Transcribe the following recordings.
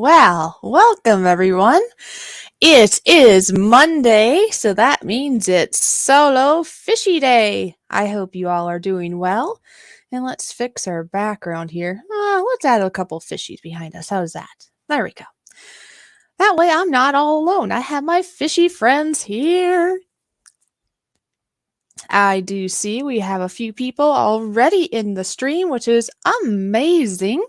Well, welcome everyone. It is Monday, so that means it's Solo Fishy Day. I hope you all are doing well. And let's fix our background here. Let's add a couple fishies behind us. How's that? There we go. That way I'm not all alone. I have my fishy friends here. I do see we have a few people already in the stream, which is amazing.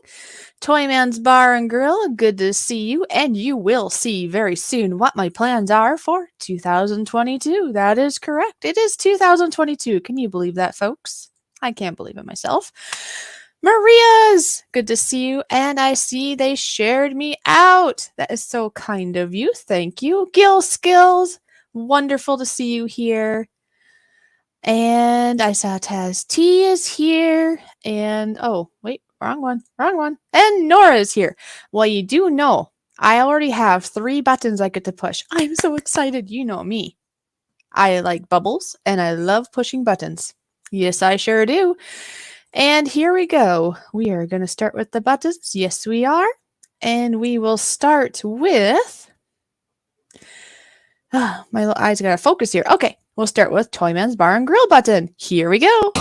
Toyman's Bar and Grill, good to see you, and you will see very soon what my plans are for 2022. That is correct. It is 2022. Can you believe that, folks? I can't believe it myself. Maria's, good to see you, and I see they shared me out. That is so kind of you. Thank you. Gil Skills, wonderful to see you here. And I saw Taz T is here, and oh, wait. Wrong one. And Nora's here. Well, you do know, I already have 3 buttons I get to push. I'm so excited. You know me. I like bubbles, and I love pushing buttons. Yes, I sure do. And here we go. We are going to start with the buttons. Yes, we are. And we will start with... my little eyes got to focus here. Okay, we'll start with Toyman's Bar and Grill button. Here we go.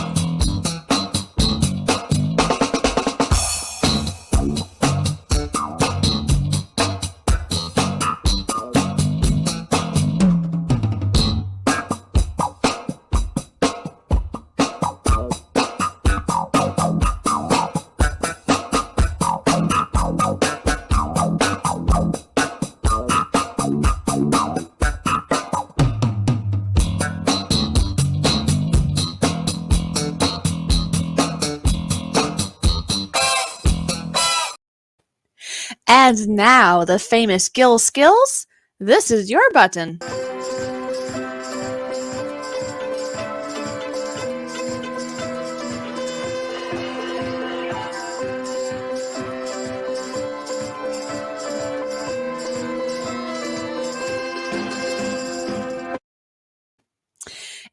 And now, the famous Gil Skills, this is your button.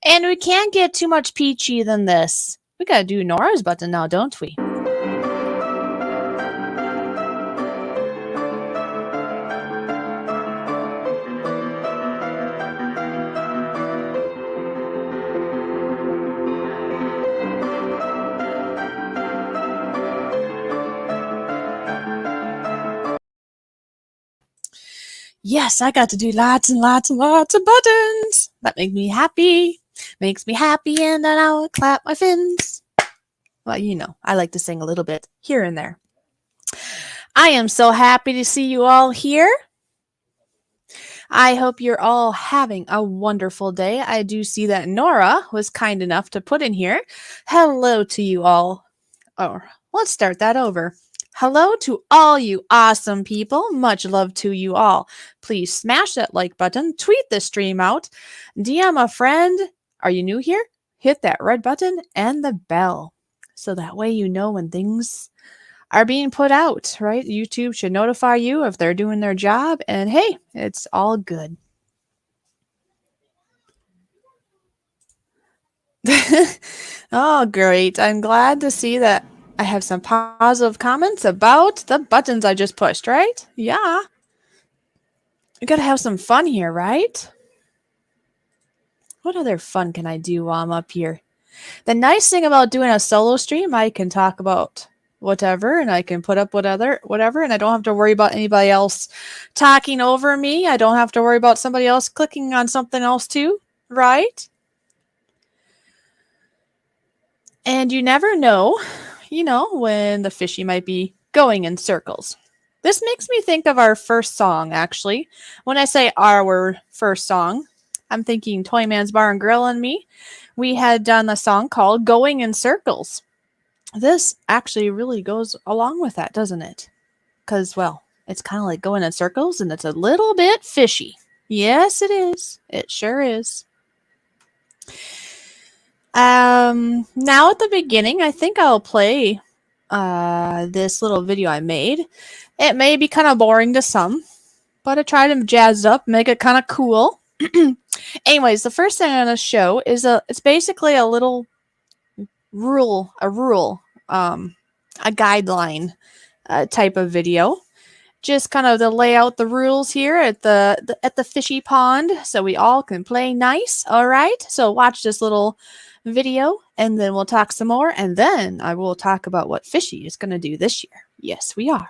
And we can't get too much peachy than this. We gotta do Nora's button now, don't we? Yes, I got to do lots and lots and lots of buttons. That makes me happy. Makes me happy, and then I will clap my fins. Well, you know, I like to sing a little bit here and there. I am so happy to see you all here. I hope you're all having a wonderful day. I do see that Nora was kind enough to put in here. Hello to you all. Oh, let's start that over. Hello to all you awesome people. Much love to you all. Please smash that like button, tweet the stream out, DM a friend. Are you new here? Hit that red button and the bell. So that way you know when things are being put out, right? YouTube should notify you if they're doing their job. And hey, it's all good. Oh, great. I'm glad to see that I have some positive comments about the buttons I just pushed, right? Yeah. We gotta have some fun here, right? What other fun can I do while I'm up here? The nice thing about doing a solo stream, I can talk about whatever, and I can put up whatever, and I don't have to worry about anybody else talking over me. I don't have to worry about somebody else clicking on something else too, right? And you never know, you know, when the fishy might be going in circles. This makes me think of our first song, actually. When I say our first song, I'm thinking Toyman's Bar and Grill and me. We had done a song called Going in Circles. This actually really goes along with that, doesn't it? Because, well, it's kind of like going in circles, and it's a little bit fishy. Yes, it is. It sure is. Now at the beginning, I think I'll play this little video I made. It may be kind of boring to some, but I try to jazz it up, make it kind of cool. Anyways, the first thing I'm going to show is it's basically a little a guideline type of video. just kind of to lay out the rules here at the fishy pond so we all can play nice. All right, so watch this little video and then we'll talk some more, and then I will talk about what Fishy is going to do this year. Yes, we are.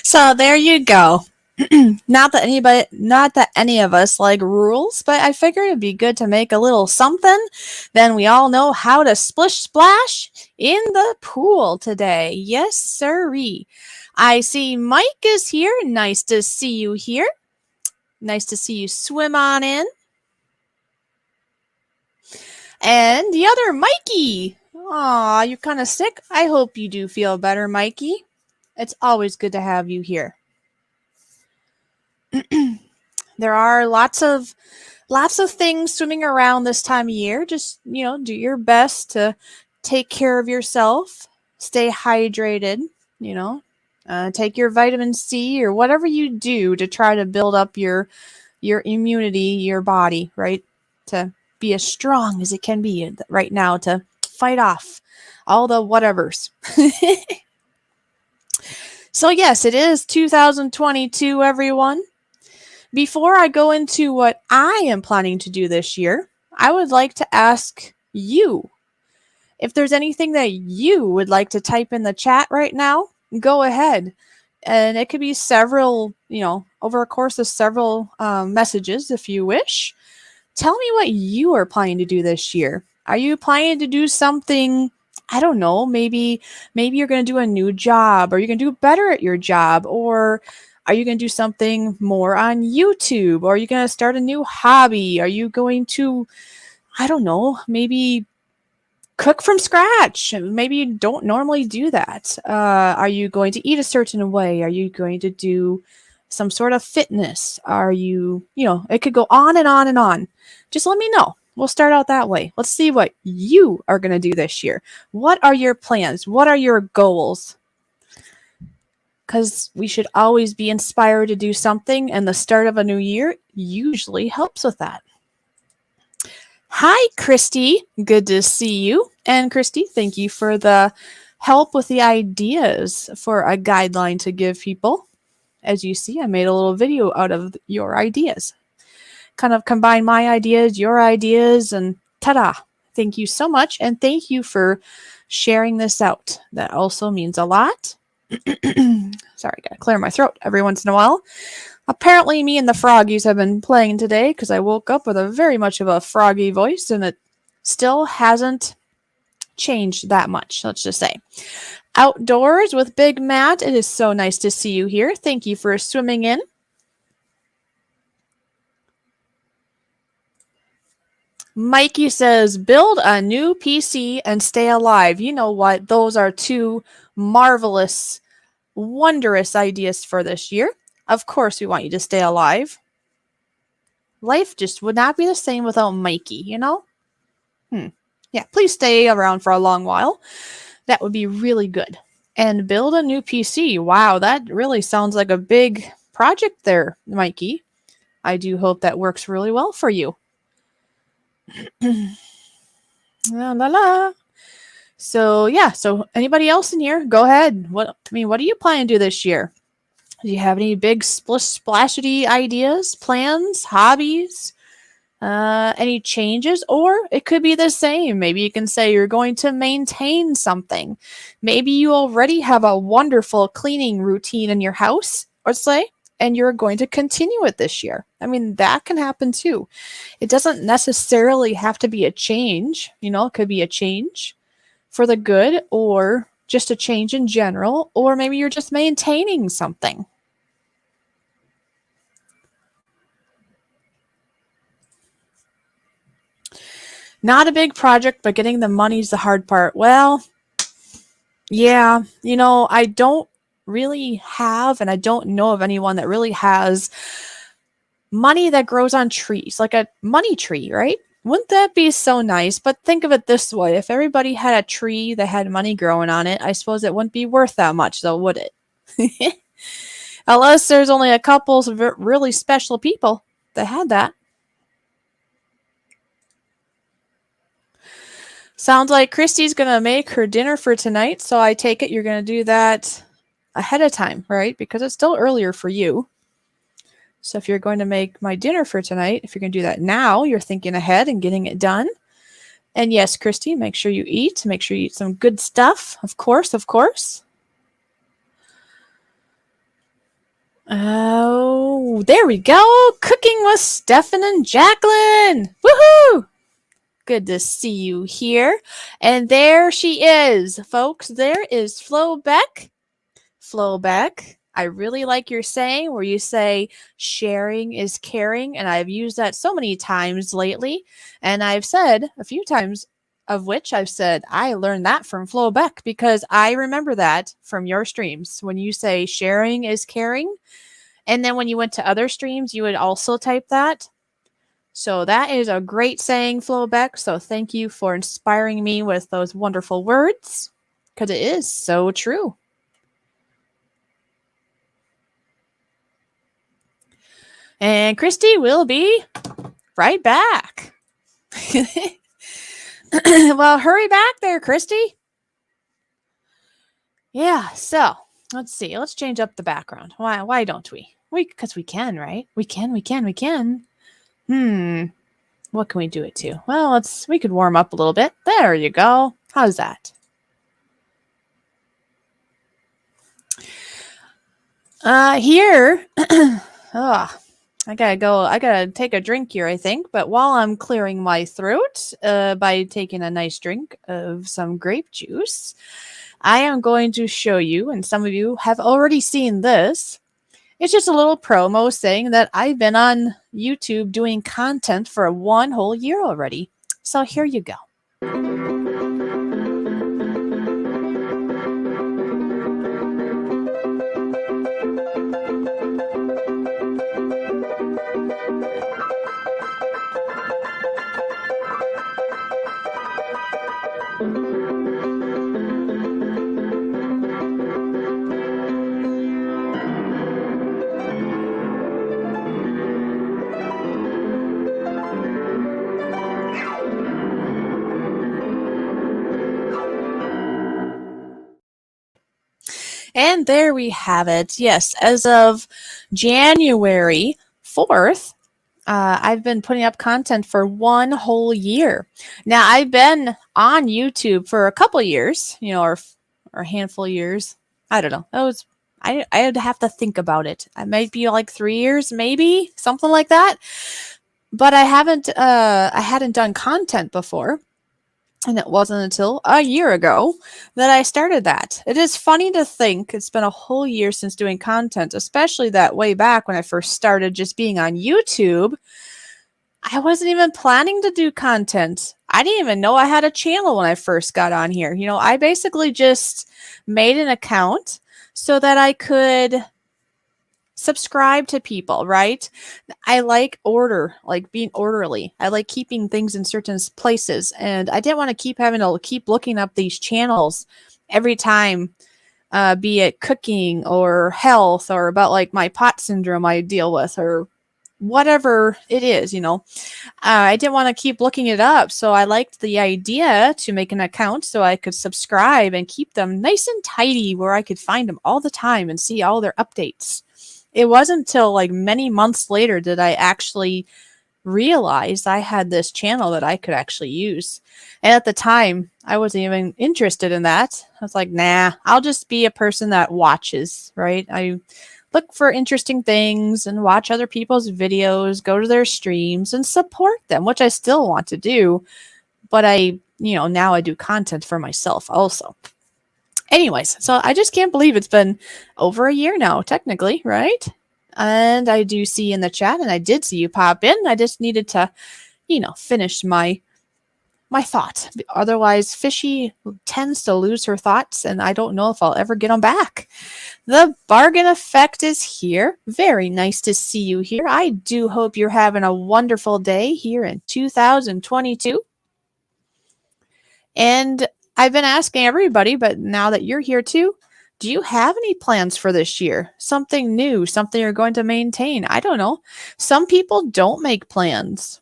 So there you go. Not that any of us like rules, but I figured it'd be good to make a little something. Then we all know how to splish splash in the pool today. Yes, sirree. I see Mike is here. Nice to see you here. Nice to see you swim on in. And the other Mikey. Aw, you're kind of sick. I hope you do feel better, Mikey. It's always good to have you here. There are lots of things swimming around this time of year. Just, do your best to take care of yourself, stay hydrated, take your vitamin C or whatever you do to try to build up your immunity, your body, right? To be as strong as it can be right now to fight off all the whatevers. So yes, it is 2022, everyone. Before I go into what I am planning to do this year, I would like to ask you if there's anything that you would like to type in the chat right now. Go ahead. And it could be several, over a course of several messages if you wish. Tell me what you are planning to do this year. Are you planning to do something, I don't know, maybe you're going to do a new job, or you're going to do better at your job, or are you going to do something more on YouTube, or are you going to start a new hobby? Are you going to, I don't know, maybe cook from scratch? Maybe you don't normally do that. Are you going to eat a certain way? Are you going to do some sort of fitness? Are you, it could go on and on and on. Just let me know. We'll start out that way. Let's see what you are going to do this year. What are your plans? What are your goals? Because we should always be inspired to do something, and the start of a new year usually helps with that. Hi, Christy. Good to see you. And Christy, thank you for the help with the ideas for a guideline to give people. As you see, I made a little video out of your ideas. Kind of combine my ideas, your ideas, and ta-da. Thank you so much, and thank you for sharing this out. That also means a lot. Sorry, gotta clear my throat every once in a while. Apparently, me and the froggies have been playing today because I woke up with a very much of a froggy voice, and it still hasn't changed that much, let's just say. Outdoors with Big Matt, it is so nice to see you here. Thank you for swimming in. Mikey says, build a new PC and stay alive. You know what? Those are two marvelous, wondrous ideas for this year. Of course, we want you to stay alive. Life just would not be the same without Mikey, Yeah, please stay around for a long while. That would be really good. And build a new PC. Wow, that really sounds like a big project there, Mikey. I do hope that works really well for you. La la la. So yeah, so anybody else in here, go ahead. What are you planning to do this year? Do you have any big splashity ideas, plans, hobbies, any changes? Or it could be the same. Maybe you can say you're going to maintain something. Maybe you already have a wonderful cleaning routine in your house, let's say, and you're going to continue it this year. That can happen too. It doesn't necessarily have to be a change. It could be a change for the good, or just a change in general, or maybe you're just maintaining something. Not a big project, but getting the money's the hard part. Well, yeah, I don't really have, and I don't know of anyone that really has money that grows on trees, like a money tree, right? Wouldn't that be so nice? But think of it this way. If everybody had a tree that had money growing on it, I suppose it wouldn't be worth that much, though, would it? Unless there's only a couple of really special people that had that. Sounds like Christy's going to make her dinner for tonight, so I take it you're going to do that ahead of time, right? Because it's still earlier for you. So if you're going to make my dinner for tonight, if you're going to do that now, you're thinking ahead and getting it done. And yes, Christy, make sure you eat. Make sure you eat some good stuff. Of course, of course. Oh, there we go. Cooking with Stefan and Jacqueline. Woohoo! Good to see you here. And there she is, folks. There is Flo Beck. Flo Beck, I really like your saying where you say sharing is caring. And I've used that so many times lately. And I've said a few times, of which I've said, I learned that from Flo Beck because I remember that from your streams when you say sharing is caring. And then when you went to other streams, you would also type that. So that is a great saying, Flo Beck. So thank you for inspiring me with those wonderful words because it is so true. And Christy will be right back. Well, hurry back there, Christy. Yeah, so let's see. Let's change up the background. Why don't we? Because we can, right? We can. What can we do it to? Well, we could warm up a little bit. There you go. How's that? Here. I gotta take a drink here, I think. But while I'm clearing my throat by taking a nice drink of some grape juice, I am going to show you, and some of you have already seen this. It's just a little promo saying that I've been on YouTube doing content for 1 whole year already. So here you go. And there we have it. Yes, as of January 4th, I've been putting up content for 1 whole year. Now, I've been on YouTube for a couple years, or a handful of years. I don't know. I'd have to think about it. It might be like 3 years, maybe, something like that. But I hadn't done content before. And it wasn't until a year ago that I started that. It is funny to think it's been a whole year since doing content, especially that way back when I first started just being on YouTube. I wasn't even planning to do content. I didn't even know I had a channel when I first got on here. I basically just made an account so that I could subscribe to people, right? I like order, like being orderly. I like keeping things in certain places. And I didn't want to keep having to keep looking up these channels every time, be it cooking or health or about like my pot syndrome I deal with or whatever it is, I didn't want to keep looking it up. So I liked the idea to make an account so I could subscribe and keep them nice and tidy where I could find them all the time and see all their updates. It wasn't until like many months later that I actually realized I had this channel that I could actually use. And at the time, I wasn't even interested in that. I was like, nah, I'll just be a person that watches, right? I look for interesting things and watch other people's videos, go to their streams and support them, which I still want to do. But now I do content for myself also. Anyways, so I just can't believe it's been over a year now, technically, right? And I do see in the chat, and I did see you pop in. I just needed to, finish my my thought. Otherwise, Fishy tends to lose her thoughts, and I don't know if I'll ever get them back. The bargain effect is here. Very nice to see you here. I do hope you're having a wonderful day here in 2022. And I've been asking everybody, but now that you're here too, do you have any plans for this year? Something new, something you're going to maintain? I don't know. Some people don't make plans.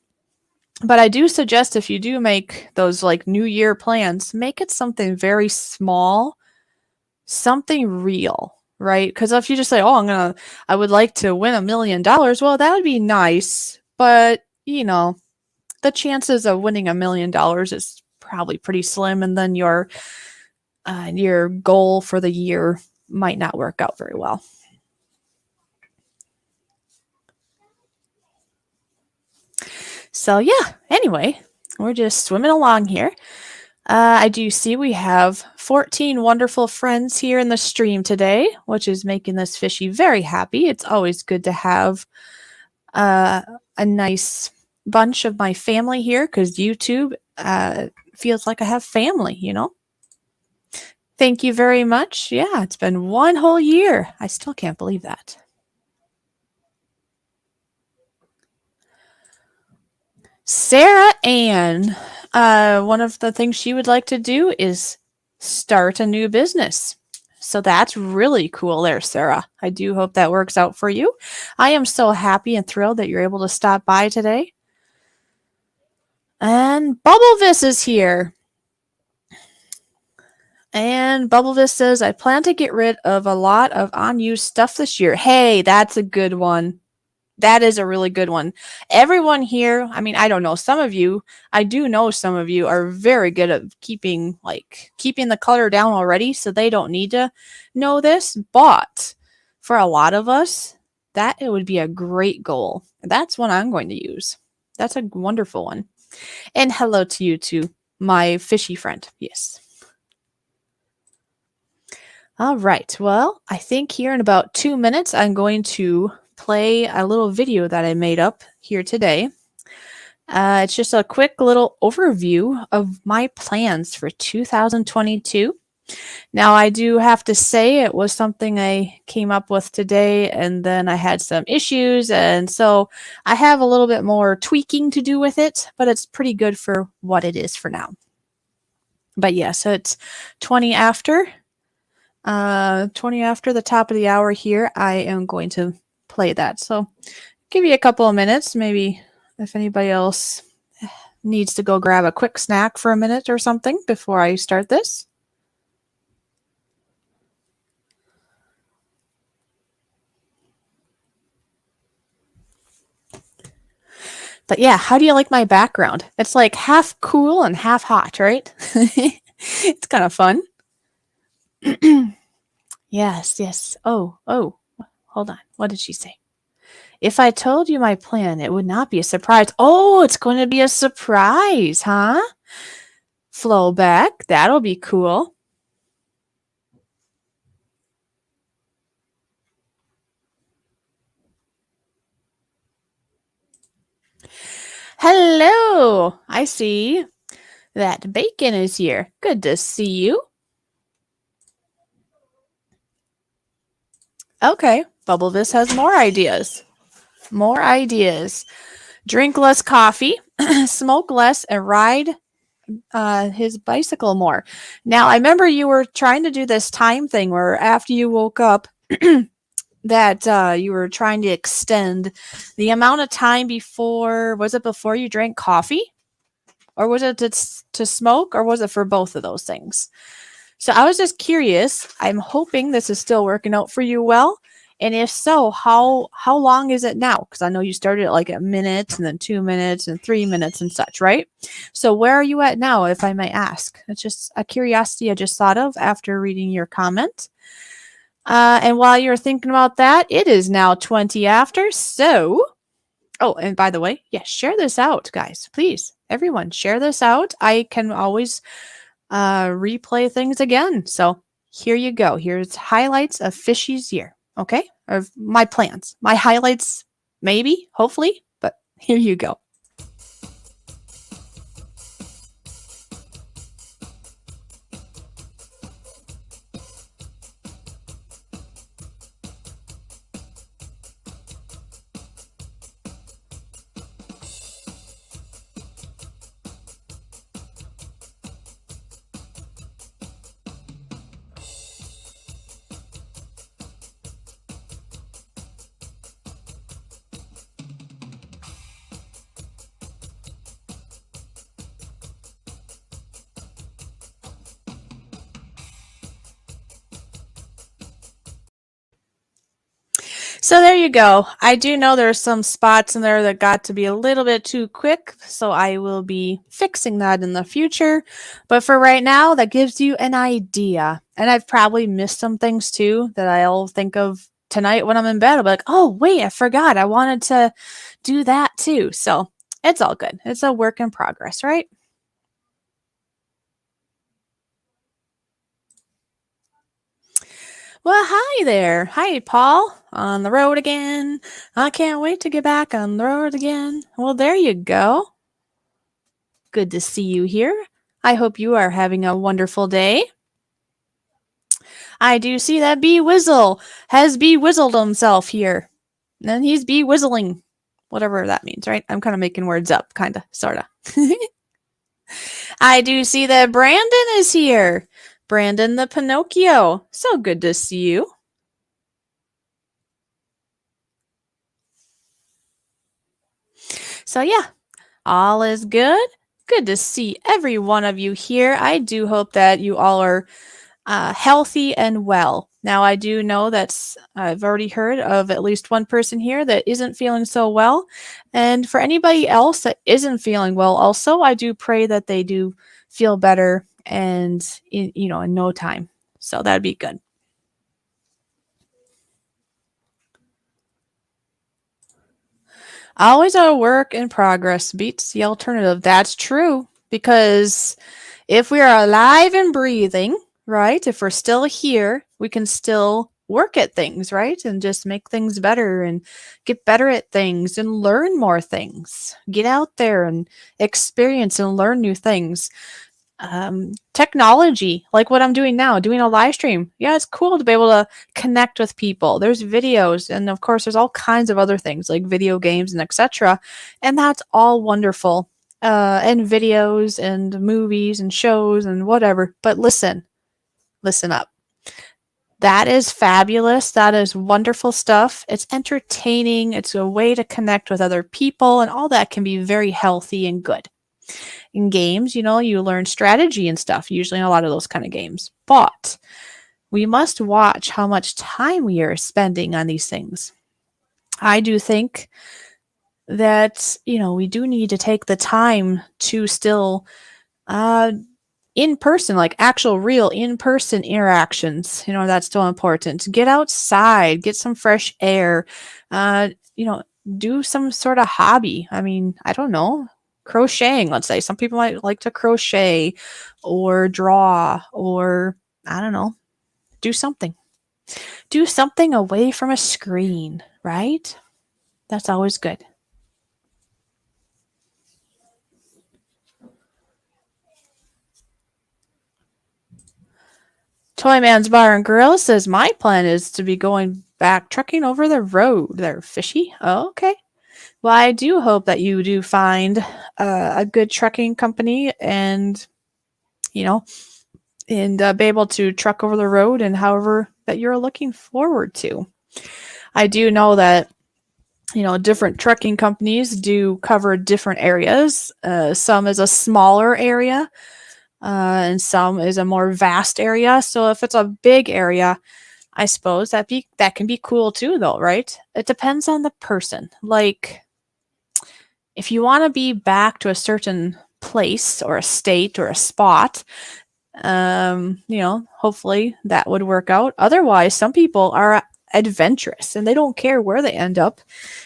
But I do suggest if you do make those like New Year plans, make it something very small, something real, right? Because if you just say, "Oh, I would like to win $1 million," well, that would be nice, but the chances of winning $1 million is probably pretty slim, and then your goal for the year might not work out very well. So yeah, anyway, we're just swimming along here. I do see we have 14 wonderful friends here in the stream today, which is making this Fishy very happy. It's always good to have a nice bunch of my family here because YouTube feels like I have family. Thank you very much. Yeah, it's been one whole year. I still can't believe that. Sarah Ann, one of the things she would like to do is start a new business. So that's really cool there, Sarah. I do hope that works out for you. I am so happy and thrilled that you're able to stop by today. And Bubblevis is here. And Bubblevis says, I plan to get rid of a lot of unused stuff this year. Hey, that's a good one. That is a really good one. Everyone here, I mean, I don't know, some of you, I do know some of you are very good at keeping the clutter down already, so they don't need to know this. But for a lot of us, it would be a great goal. That's one I'm going to use. That's a wonderful one. And hello to you too, my Fishy friend. Yes. All right. Well, I think here in about 2 minutes, I'm going to play a little video that I made up here today. It's just a quick little overview of my plans for 2022. Now, I do have to say it was something I came up with today, and then I had some issues, and so I have a little bit more tweaking to do with it, but it's pretty good for what it is for now. But yeah, so it's 20 after the top of the hour here. I am going to play that. So give you a couple of minutes, maybe if anybody else needs to go grab a quick snack for a minute or something before I start this. But yeah, how do you like my background? It's like half cool and half hot, right? It's kind of fun. Yes. Oh, hold on. What did she say? If I told you my plan, it would not be a surprise. Oh, it's going to be a surprise, huh? Flowback, that'll be cool. Hello, I see that Bacon is here. Good to see you. Okay, Bubblevis has more ideas. More ideas. Drink less coffee, smoke less, and ride his bicycle more. Now, I remember you were trying to do this time thing where after you woke up, that you were trying to extend the amount of time before you drank coffee? Or was it to smoke? Or was it for both of those things? So I was just curious. I'm hoping this is still working out for you well. And if so, how long is it now? Because I know you started at like a minute and then 2 minutes and 3 minutes and such, right? So where are you at now, if I may ask? It's just a curiosity I just thought of after reading your comment. And while you're thinking about that, it is now 20 after. So, and by the way, yes, share this out, guys. Please, everyone, share this out. I can always replay things again. So here you go. Here's highlights of Fishy's year. Okay, of my plans, my highlights, maybe, hopefully, but here you go. So there you go. I do know there's some spots in there that got to be a little bit too quick, so I will be fixing that in the future. But for right now, that gives you an idea. And I've probably missed some things too that I'll think of tonight when I'm in bed. I'll be like, oh, wait, I forgot. I wanted to do that too. So it's all good. It's a work in progress, right? Well, hi there. Hi, Paul. On the road again. I can't wait to get back on the road again. Well, there you go. Good to see you here. I hope you are having a wonderful day. I do see that Bee Whizzle has Bee Whizzled himself here. And he's Bee Whizzling. Whatever that means, right? I'm kind of making words up, kind of, sort of. I do see that Brandon is here. Brandon the Pinocchio. So good to see you. So, yeah, all is good. Good to see every one of you here. I do hope that you all are healthy and well. Now, I do know that I've already heard of at least one person here that isn't feeling so well. And for anybody else that isn't feeling well, also, I do pray that they do feel better and in no time. So that'd be good. Always a work in progress beats the alternative. That's true. Because if we are alive and breathing, right, if we're still here, we can still work at things, right? And just make things better and get better at things and learn more things. Get out there and experience and learn new things. Technology, like what I'm doing now, doing a live stream. Yeah, it's cool to be able to connect with people. There's videos, and of course, there's all kinds of other things like video games and etc. And that's all wonderful. And videos and movies and shows and whatever. But listen up. That is fabulous. That is wonderful stuff. It's entertaining. It's a way to connect with other people, and all that can be very healthy and good. In games, you learn strategy and stuff, usually in a lot of those kind of games. But we must watch how much time we are spending on these things. I do think that, we do need to take the time to still uh, in person, like actual real in person interactions, that's still important. Get outside, get some fresh air, uh, you know, do some sort of hobby. I mean, I don't know, crocheting, let's say. Some people might like to crochet or draw or, I don't know, do something. Do something away from a screen, right? That's always good. Toy Man's Bar and Grill says my plan is to be going back trucking over the road there, Fishy. Oh, okay. Well, I do hope that you do find a good trucking company and, you know, be able to truck over the road and however that you're looking forward to. I do know that, different trucking companies do cover different areas. Some is a smaller area, and some is a more vast area. So if it's a big area, I suppose that can be cool too, though, right? It depends on the person. Like, if you want to be back to a certain place or a state or a spot, hopefully that would work out. Otherwise, some people are adventurous and they don't care where they end up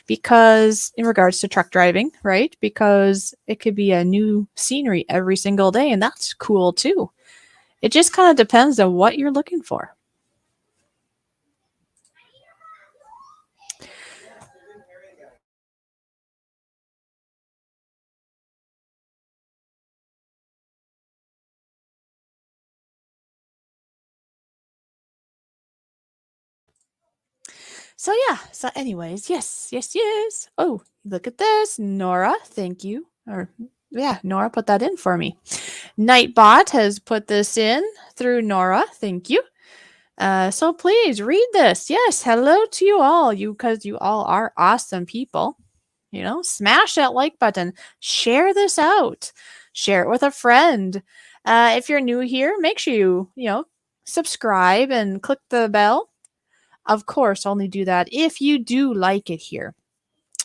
because, in regards to truck driving, right? Because it could be a new scenery every single day, and that's cool too. It just kind of depends on what you're looking for. So yeah. So anyways, yes. Oh, look at this, Nora. Thank you. Or yeah, Nora put that in for me. Nightbot has put this in through Nora. Thank you. So please read this. Yes, hello to you all. Because you all are awesome people. Smash that like button. Share this out. Share it with a friend. If you're new here, make sure you subscribe and click the bell. of course, only do that if you do like it here.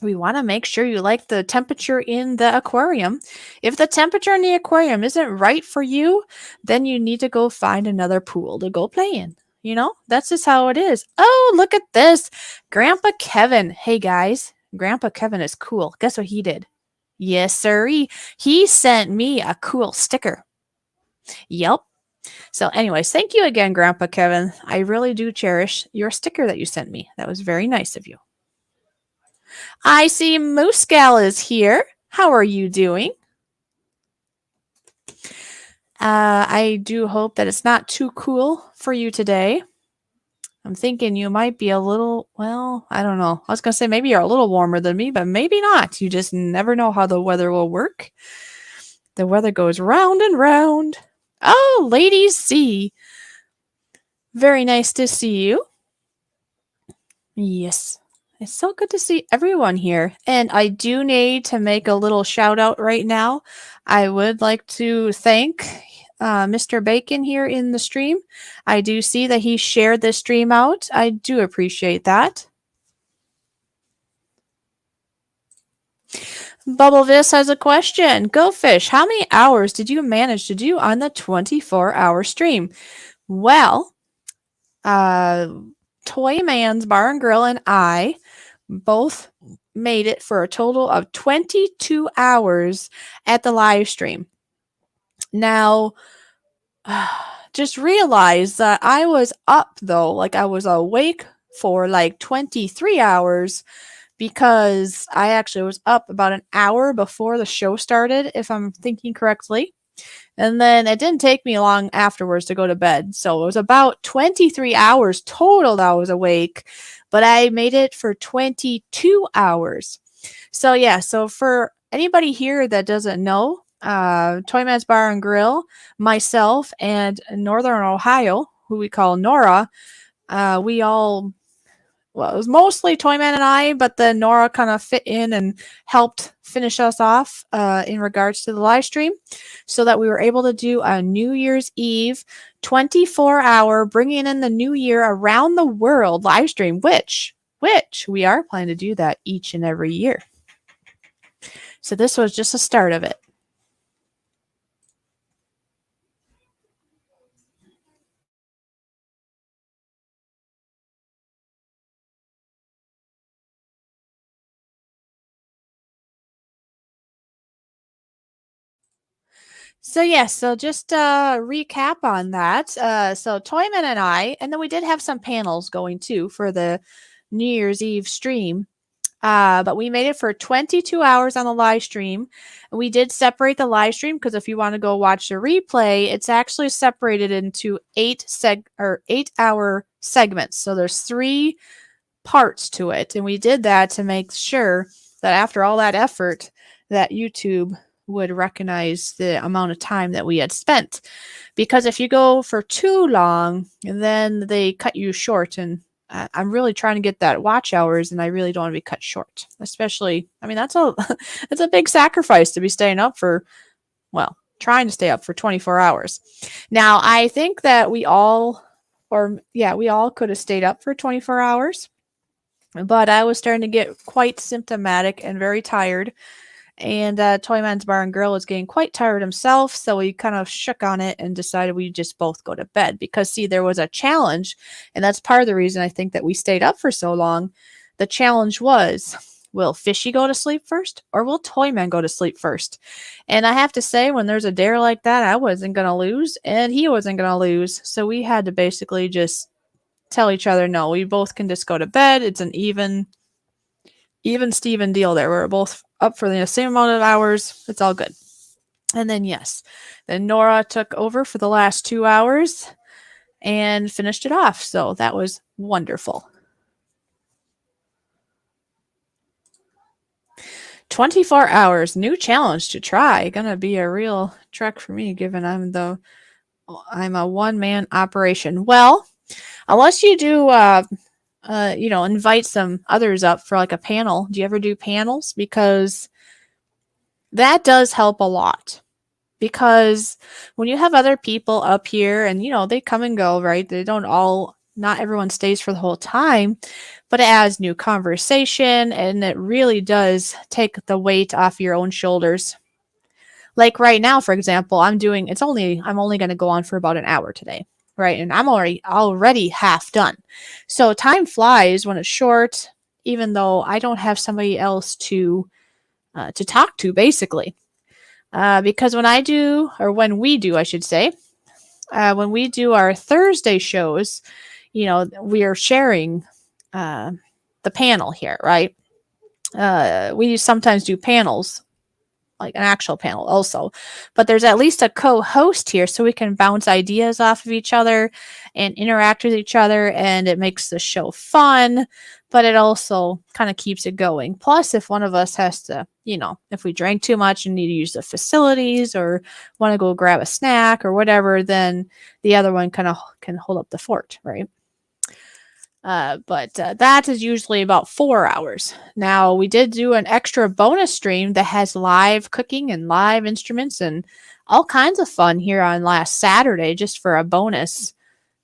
We want to make sure you like the temperature in the aquarium. If the temperature in the aquarium isn't right for you, then you need to go find another pool to go play in. That's just how it is. Oh, look at this. Grandpa Kevin. Hey, guys. Grandpa Kevin is cool. Guess what he did? Yes, sirree. He sent me a cool sticker. Yep. So, anyways, thank you again, Grandpa Kevin. I really do cherish your sticker that you sent me. That was very nice of you. I see Moose Gal is here. How are you doing? I do hope that it's not too cool for you today. I'm thinking you might be a little, well, I don't know. I was going to say maybe you're a little warmer than me, but maybe not. You just never know how the weather will work. The weather goes round and round. Oh, Lady C. Very nice to see you. Yes. It's so good to see everyone here. And I do need to make a little shout out right now. I would like to thank Mr. Bacon here in the stream. I do see that he shared this stream out. I do appreciate that. Bubblevis has a question. Go Fish, how many hours did you manage to do on the 24-hour stream? Well, Toy Man's Bar and Grill and I both made it for a total of 22 hours at the live stream. Now, just realize that I was up though, like I was awake for like 23 hours because I actually was up about an hour before the show started, if I'm thinking correctly. And then it didn't take me long afterwards to go to bed. So it was about 23 hours total that I was awake, but I made it for 22 hours. So yeah, so for anybody here that doesn't know, Toyman's Bar and Grill, myself, and Northern Ohio, who we call Nora, we all, well, it was mostly Toyman and I, but then Nora kind of fit in and helped finish us off in regards to the live stream so that we were able to do a New Year's Eve 24-hour bringing in the new year around the world live stream, which we are planning to do that each and every year. So this was just the start of it. So yes, so just recap on that. So Toyman and I, and then we did have some panels going too for the New Year's Eve stream. But we made it for 22 hours on the live stream. We did separate the live stream because if you want to go watch the replay, it's actually separated into 8-hour segments. So there's 3 parts to it, and we did that to make sure that after all that effort, that YouTube would recognize the amount of time that we had spent. Because if you go for too long, then they cut you short, and I'm really trying to get that watch hours, and I really don't want to be cut short. Especially, I mean, that's a that's a big sacrifice to be staying up for, well, trying to stay up for 24 hours. Now, I think that we all could have stayed up for 24 hours, but I was starting to get quite symptomatic and very tired. And Toyman's Bar and Grill was getting quite tired himself, so we kind of shook on it and decided we'd just both go to bed. Because, see, there was a challenge, and that's part of the reason I think that we stayed up for so long. The challenge was, will Fishy go to sleep first, or will Toyman go to sleep first? And I have to say, when there's a dare like that, I wasn't going to lose, and he wasn't going to lose. So we had to basically just tell each other, no, we both can just go to bed. It's an even Steven deal there. We're both up for the same amount of hours. It's all good. And then, yes, then Nora took over for the last 2 hours and finished it off. So that was wonderful. 24 hours, new challenge to try. Gonna be a real trek for me, given I'm a one-man operation. Well, unless you do invite some others up for like a panel. Do you ever do panels? Because that does help a lot. Because when you have other people up here and, they come and go, right? They don't all not everyone stays for the whole time, but it adds new conversation and it really does take the weight off your own shoulders. Like right now, for example, I'm only going to go on for about an hour today, right? And I'm already half done. So time flies when it's short, even though I don't have somebody else to talk to, basically. Because when we do, I should say, when we do our Thursday shows, we are sharing uh, the panel here, right? We sometimes do panels, like an actual panel also, but there's at least a co-host here so we can bounce ideas off of each other and interact with each other, and it makes the show fun, but it also kind of keeps it going. Plus, if one of us has to, if we drank too much and need to use the facilities or want to go grab a snack or whatever, then the other one kind of can hold up the fort, right? But that is usually about 4 hours. Now, we did do an extra bonus stream that has live cooking and live instruments and all kinds of fun here on last Saturday, just for a bonus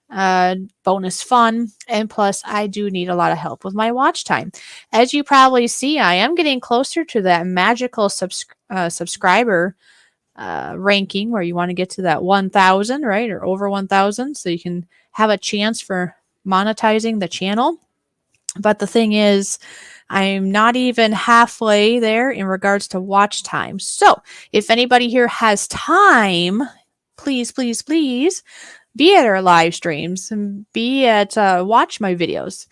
fun. And plus, I do need a lot of help with my watch time. As you probably see, I am getting closer to that magical subscriber ranking where you want to get to that 1,000, right? Or over 1,000, so you can have a chance for monetizing the channel. But the thing is, I'm not even halfway there in regards to watch time. So if anybody here has time, please, please, please be at our live streams and watch my videos.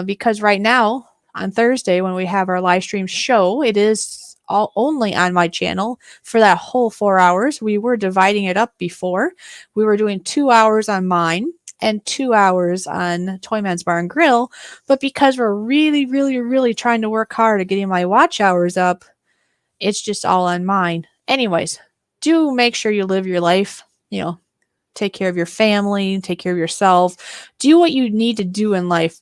Because right now on Thursday, when we have our live stream show, it is all only on my channel for that whole 4 hours. We were dividing it up before. We were doing 2 hours on mine and 2 hours on Toyman's Bar and Grill. But because we're really, really, really trying to work hard at getting my watch hours up, it's just all on mine. Anyways, do make sure you live your life, take care of your family, take care of yourself, do what you need to do in life.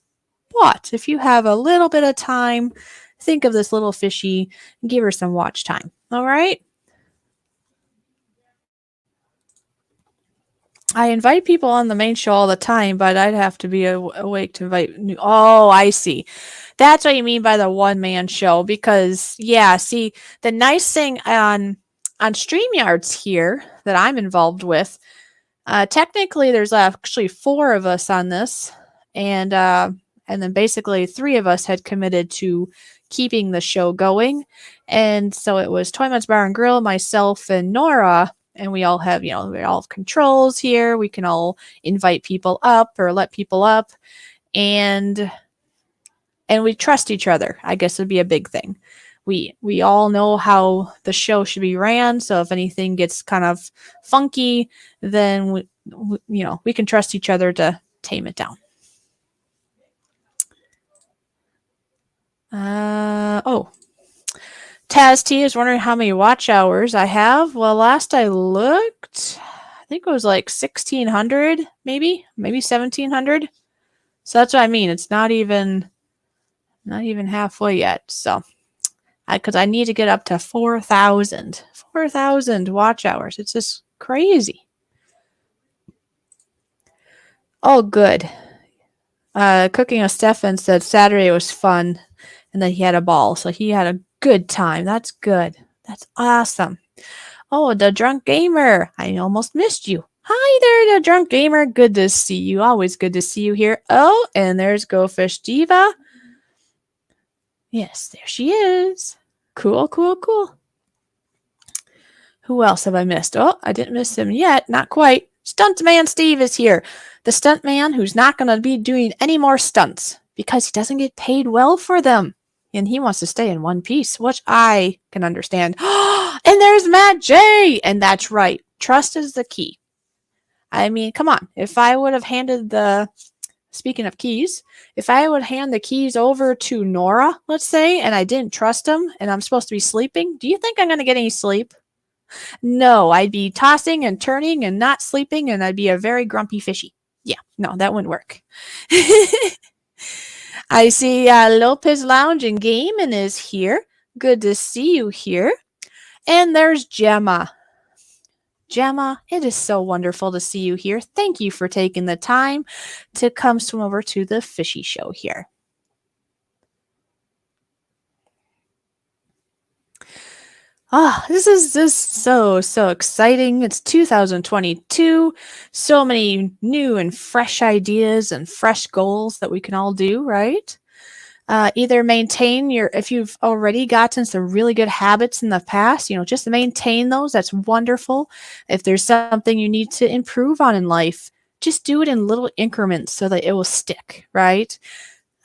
But if you have a little bit of time, think of this little fishy and give her some watch time. All right? I invite people on the main show all the time, but I'd have to be awake to invite new. Oh, I see. That's what you mean by the one-man show. Because, yeah, see, the nice thing on StreamYards here that I'm involved with, technically there's actually 4 of us on this, and then basically 3 of us had committed to keeping the show going. And so it was Toyman's Bar and Grill, myself, and Nora. And we all have, we all have controls here. We can all invite people up or let people up. And we trust each other, I guess would be a big thing. We all know how the show should be ran. So if anything gets kind of funky, then we can trust each other to tame it down. Taz T is wondering how many watch hours I have. Well, last I looked, I think it was like 1,600, maybe 1,700. So that's what I mean. It's not even halfway yet. So, because I need to get up to 4,000 watch hours. It's just crazy. Oh, good. Cooking with Stefan said Saturday was fun and that he had a ball. So he had a good time. That's good. That's awesome. Oh, the drunk gamer. I almost missed you. Hi there, the drunk gamer. Good to see you. Always good to see you here. Oh, and there's Go Fish Diva. Yes, there she is. Cool, cool, cool. Who else have I missed? Oh, I didn't miss him yet. Not quite. Stuntman Steve is here. The stuntman who's not going to be doing any more stunts because he doesn't get paid well for them. And he wants to stay in one piece, which I can understand. And there's Matt J. And that's right. Trust is the key. I mean, come on. If I would have speaking of keys, if I would hand the keys over to Nora, let's say, and I didn't trust him and I'm supposed to be sleeping, do you think I'm going to get any sleep? No, I'd be tossing and turning and not sleeping, and I'd be a very grumpy fishy. Yeah, no, that wouldn't work. I see Lopez Lounge and Gaming is here. Good to see you here. And there's Gemma. Gemma, it is so wonderful to see you here. Thank you for taking the time to come swim over to the Fishy Show here. This is just so exciting. It's 2022. So many new and fresh ideas and fresh goals that we can all do, right? Either maintain if you've already gotten some really good habits in the past, just maintain those. That's wonderful. If there's something you need to improve on in life, just do it in little increments so that it will stick, right?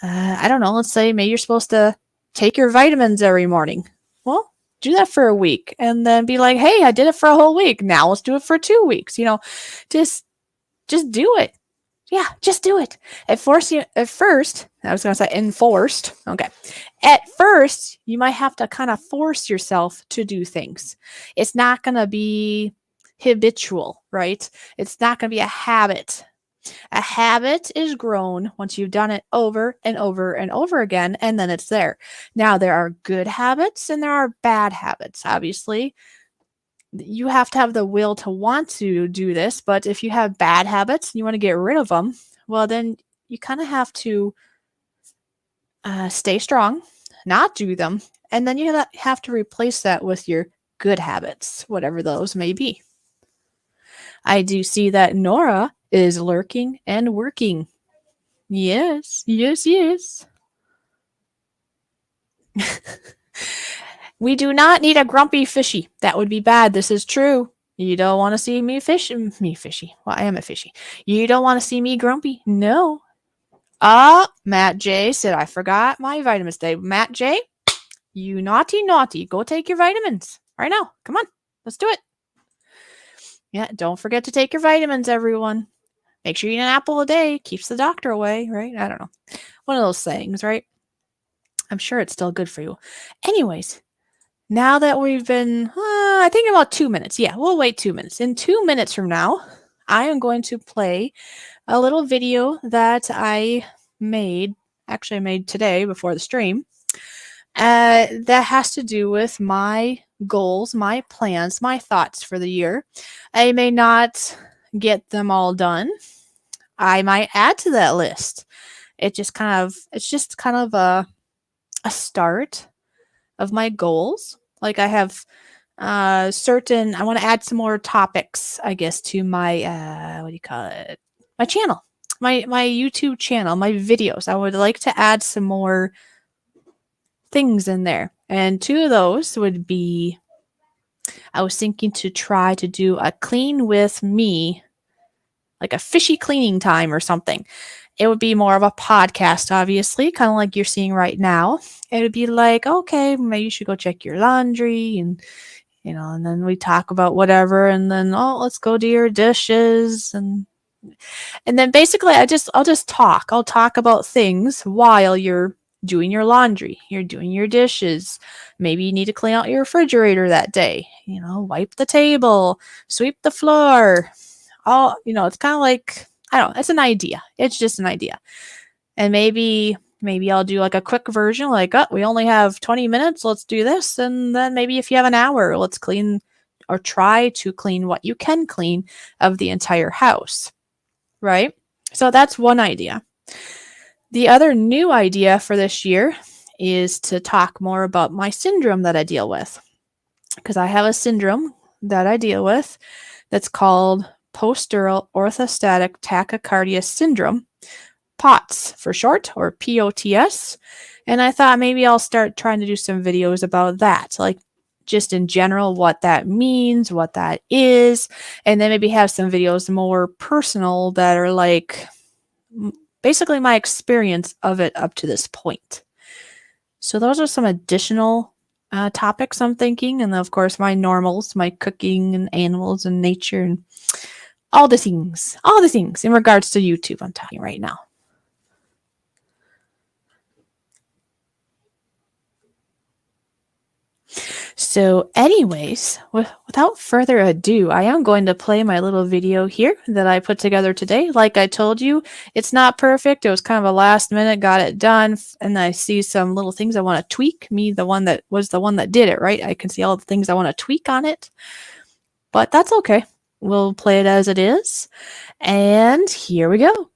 I don't know. Let's say maybe you're supposed to take your vitamins every morning. Well, do that for a week and then be like, hey, I did it for a whole week. Now let's do it for 2 weeks. Just do it. Yeah, just do it. At first, I was going to say enforced. Okay. At first, you might have to kind of force yourself to do things. It's not going to be habitual, right? It's not going to be a habit. A habit is grown once you've done it over and over and over again, and then it's there. Now, there are good habits and there are bad habits, obviously. You have to have the will to want to do this, but if you have bad habits and you want to get rid of them, well, then you kind of have to stay strong, not do them, and then you have to replace that with your good habits, whatever those may be. I do see that Nora is lurking and working. Yes. We do not need a grumpy fishy. That would be bad. This is true. You don't want to see me fishy. Well, I am a fishy. You don't want to see me grumpy. No. Matt J said I forgot my vitamins today. Matt J, you naughty. Go take your vitamins right now. Come on. Let's do it. Yeah, don't forget to take your vitamins, everyone. Make sure you eat an apple a day. Keeps the doctor away, right? I don't know. One of those sayings, right? I'm sure it's still good for you. Anyways, now that we've been, I think about 2 minutes. Yeah, we'll wait 2 minutes. In 2 minutes from now, I am going to play a little video that I made today before the stream. That has to do with my goals, my plans, my thoughts for the year. I may not get them all done. I might add to that list. It's just kind of a start of my goals. Like I have I want to add some more topics, I guess, to my my channel, my YouTube channel, my videos. I would like to add some more things in there, and 2 of those would be, I was thinking to try to do a clean with me, like a fishy cleaning time or something. It would be more of a podcast, obviously, kind of like you're seeing right now. It would be like, okay, maybe you should go check your laundry, and and then we talk about whatever, and then let's go do your dishes, and then basically I'll just talk. I'll talk about things while you're doing your laundry, you're doing your dishes. Maybe you need to clean out your refrigerator that day. Wipe the table, sweep the floor. It's kind of like, I don't know, it's an idea. It's just an idea. And maybe I'll do like a quick version, like, we only have 20 minutes, let's do this. And then maybe if you have an hour, let's clean or try to clean what you can clean of the entire house, right? So that's one idea. The other new idea for this year is to talk more about my syndrome that I deal with. Because I have a syndrome that I deal with that's called postural orthostatic tachycardia syndrome, POTS for short, or POTS. And I thought maybe I'll start trying to do some videos about that, like just in general, what that means, what that is, and then maybe have some videos more personal that are like basically my experience of it up to this point. So those are some additional topics I'm thinking. And then, of course, my normals, my cooking and animals and nature and all the things in regards to YouTube I'm talking right now. So anyways, without further ado, I am going to play my little video here that I put together today. Like I told you, it's not perfect. It was kind of a last minute, got it done. And I see some little things I want to tweak. Me, the one that did it, right? I can see all the things I want to tweak on it. But that's okay. we'll play it as it is. And here we go.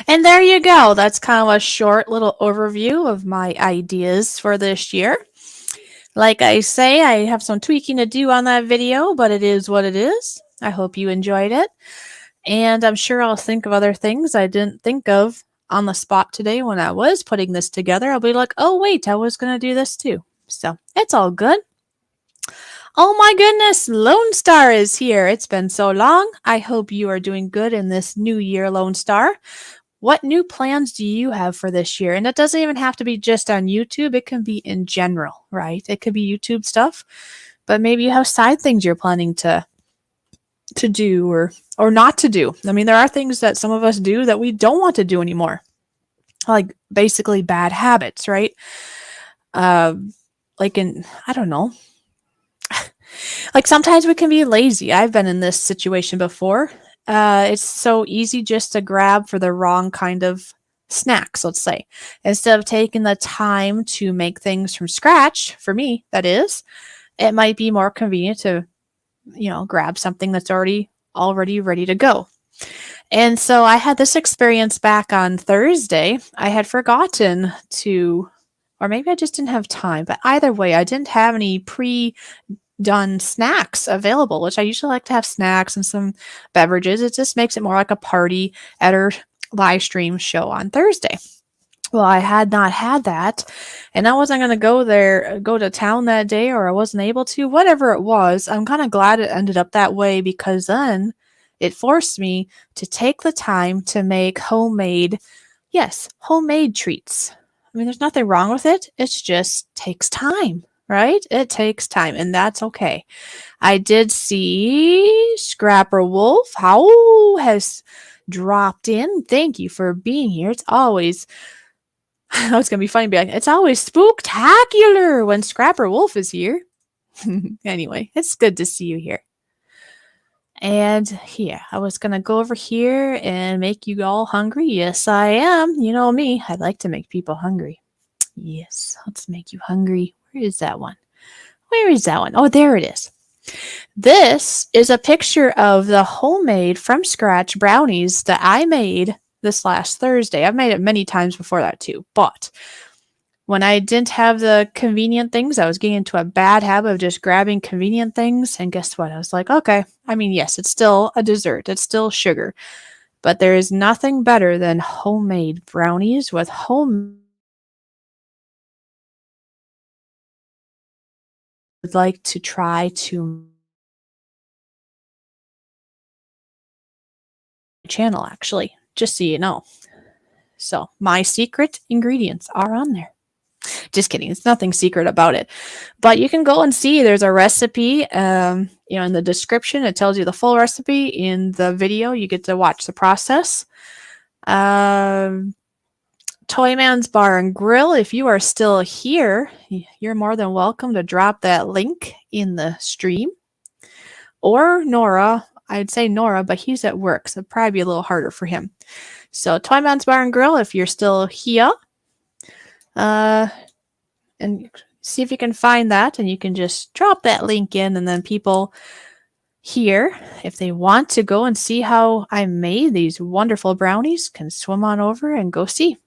And there you go. That's kind of a short little overview of my ideas for this year. Like I say, I have some tweaking to do on that video, but it is what it is. I hope you enjoyed it. And I'm sure I'll think of other things I didn't think of on the spot today when I was putting this together. I'll be like, oh, wait, I was going to do this too. So it's all good. Oh my goodness, Lone Star is here. It's been so long. I hope you are doing good in this new year, Lone Star. What new plans do you have for this year? And it doesn't even have to be just on YouTube. It can be in general, right? It could be YouTube stuff, but maybe you have side things you're planning to do or not to do. I mean, there are things that some of us do that we don't want to do anymore. Like basically bad habits, right? I don't know. Like sometimes we can be lazy. I've been in this situation before. It's so easy just to grab for the wrong kind of snacks, let's say. Instead of taking the time to make things from scratch, for me, that is, it might be more convenient to, grab something that's already ready to go. And so I had this experience back on Thursday. I had forgotten to, or maybe I just didn't have time, but either way, I didn't have any done snacks available, which I usually like to have snacks and some beverages. It just makes it more like a party at our live stream show on Thursday. Well, I had not had that, and I wasn't going to go to town that day, or I wasn't able to, whatever it was. I'm kind of glad it ended up that way because then it forced me to take the time to make homemade treats. I mean, there's nothing wrong with it. It just takes time. Right? It takes time, and that's okay. I did see Scrapper Wolf. How has dropped in. Thank you for being here. It's always, I was going to be funny, but it's always spooktacular when Scrapper Wolf is here. Anyway, it's good to see you here. And yeah, I was going to go over here and make you all hungry. Yes, I am. You know me. I like to make people hungry. Yes, let's make you hungry. Where is that one? Where is that one? Oh, there it is. This is a picture of the homemade from scratch brownies that I made this last Thursday. I've made it many times before that too, but when I didn't have the convenient things, I was getting into a bad habit of just grabbing convenient things. And guess what? I was like, okay, I mean, yes, it's still a dessert. It's still sugar, but there is nothing better than homemade brownies with would like to try to channel actually, just so you know. So my secret ingredients are on there. Just kidding. It's nothing secret about it, but you can go and see there's a recipe, in the description. It tells you the full recipe. In the video, you get to watch the process. Toyman's Bar and Grill, if you are still here, you're more than welcome to drop that link in the stream. Or Nora, I'd say Nora, but he's at work, so it'd probably be a little harder for him. So Toyman's Bar and Grill, if you're still here, and see if you can find that, and you can just drop that link in, and then people here, if they want to go and see how I made these wonderful brownies, can swim on over and go see.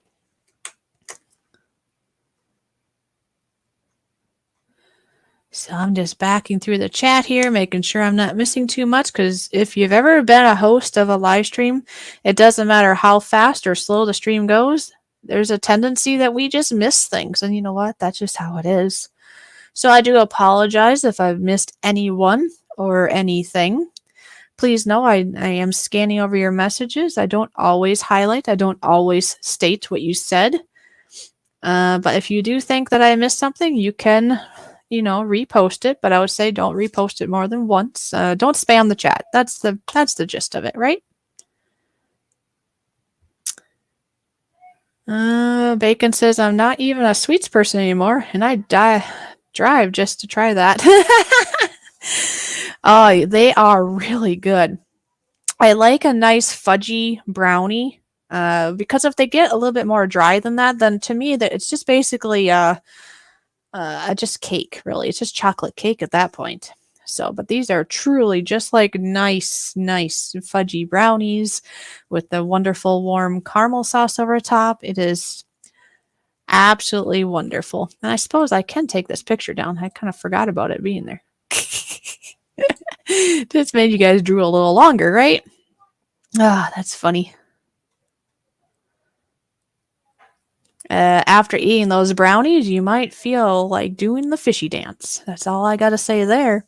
So I'm just backing through the chat here, making sure I'm not missing too much, because if you've ever been a host of a live stream, it doesn't matter how fast or slow the stream goes. There's a tendency that we just miss things. And you know what? That's just how it is. So I do apologize if I've missed anyone or anything. Please know I am scanning over your messages. I don't always highlight. I don't always state what you said. But if you do think that I missed something, you can, repost it. But I would say don't repost it more than once. Don't spam the chat. That's the gist of it, right? Bacon says I'm not even a sweets person anymore, and I drive just to try that. Oh, they are really good. I like a nice fudgy brownie. Because if they get a little bit more dry than that, then to me that it's just basically just cake, really. It's just chocolate cake at that point. So, but these are truly just like nice fudgy brownies with the wonderful warm caramel sauce over top. It is absolutely wonderful. And I suppose I can take this picture down. I kind of forgot about it being there. Just made you guys drool a little longer, right? Ah, that's funny. After eating those brownies, you might feel like doing the fishy dance. That's all I got to say there.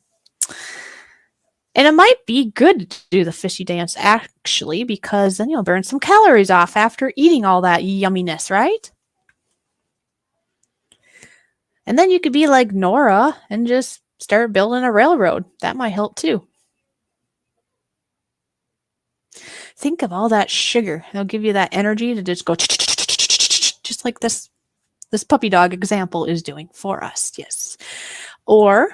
And it might be good to do the fishy dance, actually, because then you'll burn some calories off after eating all that yumminess, right? And then you could be like Nora and just start building a railroad. That might help too. Think of all that sugar. It'll give you that energy to just go just like this puppy dog example is doing for us. Yes. Or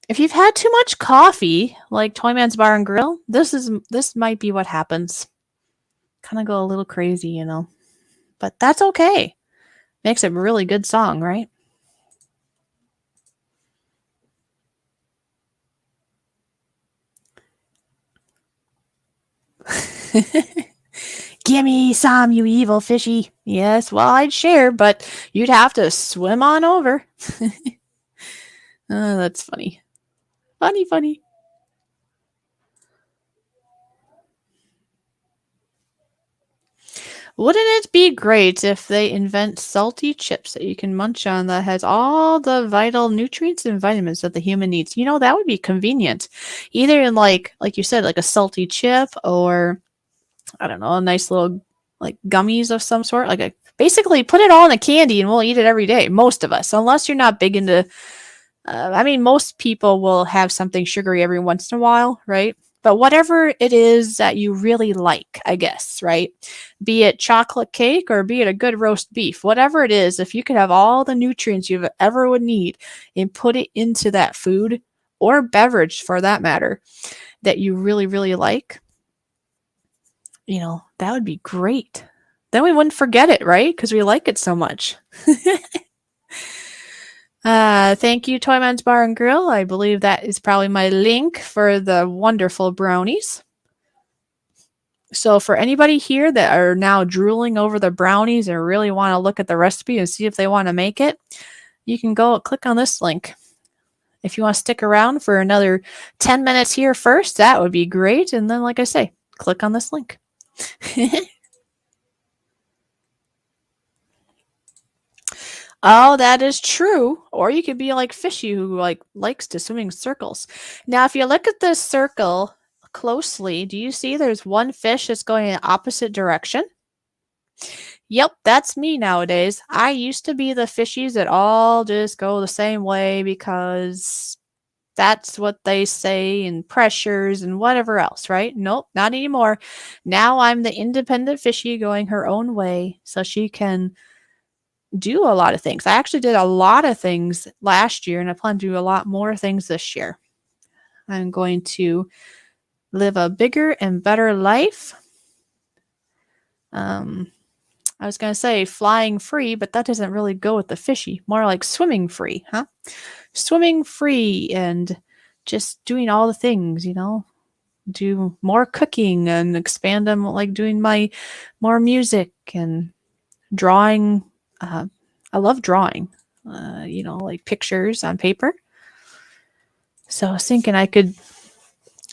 if you've had too much coffee, like Toyman's Bar and Grill, this might be what happens. Kind of go a little crazy, But that's okay. Makes a really good song, right? Gimme some, you evil fishy. Yes, well, I'd share, but you'd have to swim on over. Oh, that's funny. Funny. Wouldn't it be great if they invent salty chips that you can munch on that has all the vital nutrients and vitamins that the human needs? That would be convenient. Either in like you said, like a salty chip, or I don't know, a nice little like gummies of some sort. Basically put it all in a candy and we'll eat it every day. Most of us, unless you're not big into most people will have something sugary every once in a while, right? But whatever it is that you really like, I guess, right? Be it chocolate cake or be it a good roast beef, whatever it is, if you could have all the nutrients you ever would need and put it into that food or beverage for that matter that you really, really like, that would be great. Then we wouldn't forget it, right? Because we like it so much. Thank you, Toyman's Bar and Grill. I believe that is probably my link for the wonderful brownies. So for anybody here that are now drooling over the brownies and really want to look at the recipe and see if they want to make it, you can go click on this link. If you want to stick around for another 10 minutes here first, that would be great. And then, like I say, click on this link. Oh, that is true. Or you could be like Fishy, who likes to swim in circles. Now, if you look at this circle closely, do you see there's one fish that's going in the opposite direction? Yep, that's me nowadays. I used to be the fishies that all just go the same way because that's what they say, and pressures and whatever else, right? Nope, not anymore. Now I'm the independent fishy going her own way so she can do a lot of things. I actually did a lot of things last year, and I plan to do a lot more things this year. I'm going to live a bigger and better life. I was going to say flying free, but that doesn't really go with the fishy. More like swimming free, huh? Swimming free and just doing all the things, do more cooking and expand them, like doing my more music and drawing. I love drawing, like pictures on paper. So I was thinking I could,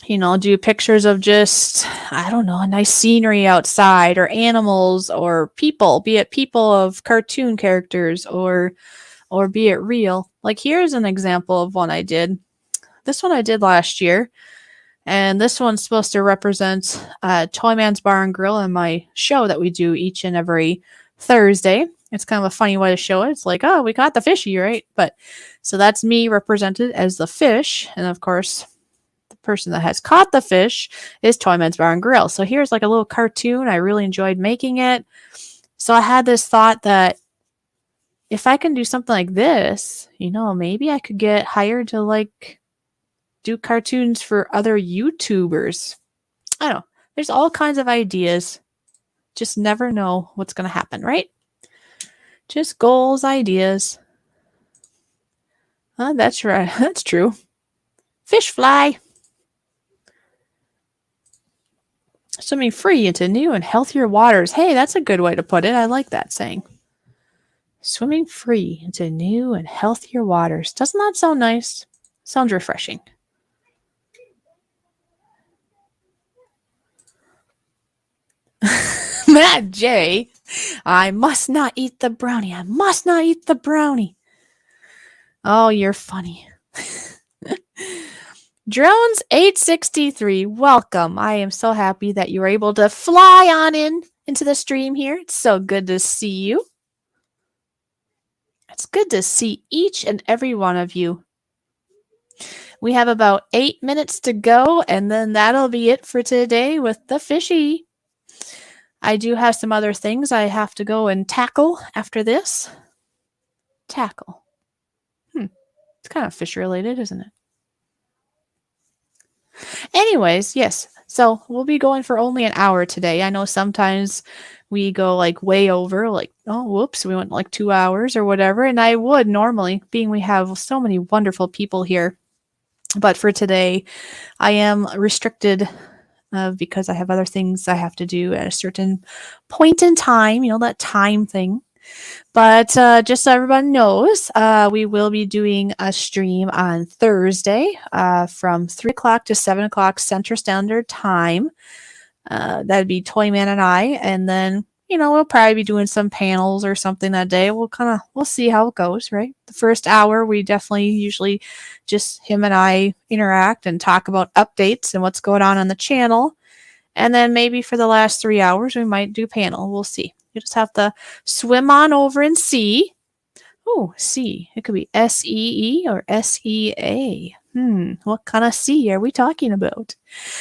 do pictures of just, I don't know, a nice scenery outside or animals or people, be it people of cartoon characters or be it real. Like here's an example of one I did. This one I did last year. And this one's supposed to represent Toy Man's Bar and Grill and my show that we do each and every Thursday. It's kind of a funny way to show it. It's like, oh, we got the fishy, right? But so that's me represented as the fish. And of course, the person that has caught the fish is Toy Man's Bar and Grill. So here's like a little cartoon. I really enjoyed making it. So I had this thought that if I can do something like this, maybe I could get hired to like do cartoons for other YouTubers. I don't know. There's all kinds of ideas. Just never know what's going to happen, right? Just goals, ideas. That's right. That's true. Fish fly. Swimming free into new and healthier waters. Hey, that's a good way to put it. I like that saying. Swimming free into new and healthier waters. Doesn't that sound nice? Sounds refreshing. Matt J. I must not eat the brownie. I must not eat the brownie. Oh, you're funny. Drones 863, welcome. I am so happy that you were able to fly on into the stream here. It's so good to see you. It's good to see each and every one of you. We have about 8 minutes to go, and then that'll be it for today with the fishy. I do have some other things I have to go and tackle after this. Tackle. It's kind of fish related, isn't it? Anyways, yes. So we'll be going for only an hour today. I know sometimes we go like way over, like, oh, whoops, we went like 2 hours or whatever. And I would normally, being we have so many wonderful people here. But for today, I am restricted because I have other things I have to do at a certain point in time, that time thing. But just so everyone knows, we will be doing a stream on Thursday from 3 o'clock to 7 o'clock Central Standard Time. That'd be Toyman and I. And then, we'll probably be doing some panels or something that day. We'll see how it goes, right? The first hour, we definitely usually just him and I interact and talk about updates and what's going on the channel. And then maybe for the last 3 hours, we might do panel. We'll see. You just have to swim on over and see. Oh, C. It could be S-E-E or S-E-A. What kind of C are we talking about?